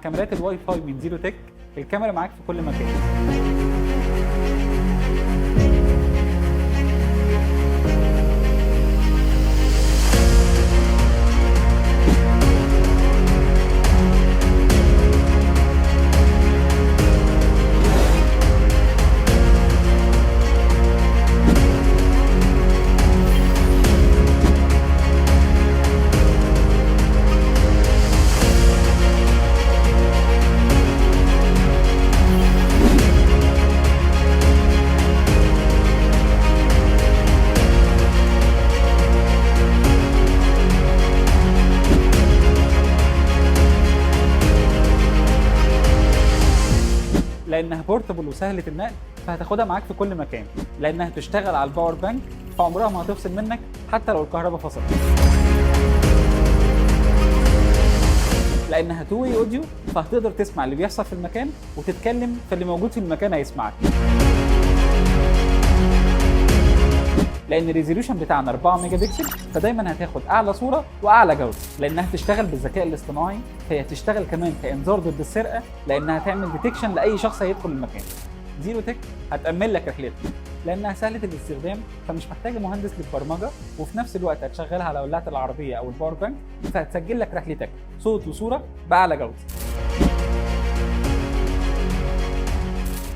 كاميرات الواي فاي من زيرو تك الكاميرا معاك في كل مكان. لانها بورتبل وسهله النقل فهتاخدها معاك في كل مكان، لانها تشتغل على الباور بانك فعمرها ما هتفصل منك حتى لو الكهرباء فصلت. لانها تو واي اوديو فهتقدر تسمع اللي بيحصل في المكان وتتكلم فاللي موجود في المكان هيسمعك. لان الريزوليوشن بتاعنا 4 ميجا بكسل فدايما هتاخد اعلى صوره واعلى جوده. لانها تشتغل بالذكاء الاصطناعي فهي تشتغل كمان كانذار ضد السرقه، لانها تعمل ديتكشن لاي شخص هيدخل المكان. زيرو تك هتامن لك رحلتك لانها سهله الاستخدام فمش محتاجه مهندس للبرمجه، وفي نفس الوقت هتشغلها على ولاعه العربيه او الباور بانك فهتسجل لك رحلتك صوت وصوره باعلى جوده.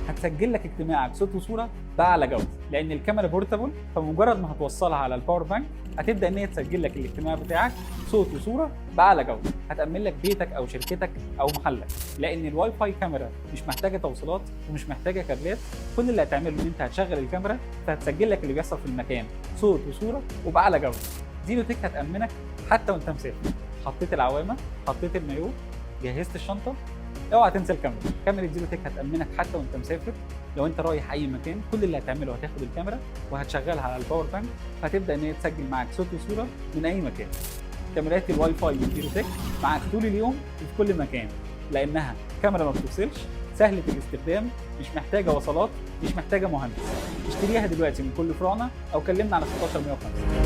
هتسجل لك اجتماعك صوت وصوره باعلى جوده، لان الكاميرا بورتابل فمجرد ما هتوصلها على الباور بانك هتبدا ان هي تسجل لك الاجتماع بتاعك صوت وصوره باعلى جوده. هتامن لك بيتك او شركتك او محلك، لان الواي فاي كاميرا مش محتاجه توصيلات ومش محتاجه كابلات. كل اللي هتعمله ان انت هتشغل الكاميرا فهتسجل لك اللي بيحصل في المكان صوت وصوره وباعلى جوده. زيرو تك هتامنك حتى وانت مسافر. حطيت العوامه، حطيت المايو، جهزت الشنطه، اوعى تنسى الكاميرا. كاميرا زيرو تك هتامنك حتى وانت مسافر. لو انت رايح اي مكان كل اللي هتعمله هتاخد الكاميرا وهتشغلها على الباور بانك فهتبدا ان هي تسجل معاك صوت وصوره من اي مكان. كاميرات الواي فاي من زيرو تك معاك طول اليوم وفي كل مكان، لانها كاميرا ما بتفصلش، سهله الاستخدام، مش محتاجه وصلات، مش محتاجه مهندس. اشتريها دلوقتي من كل فروعنا او كلمنا على 16105.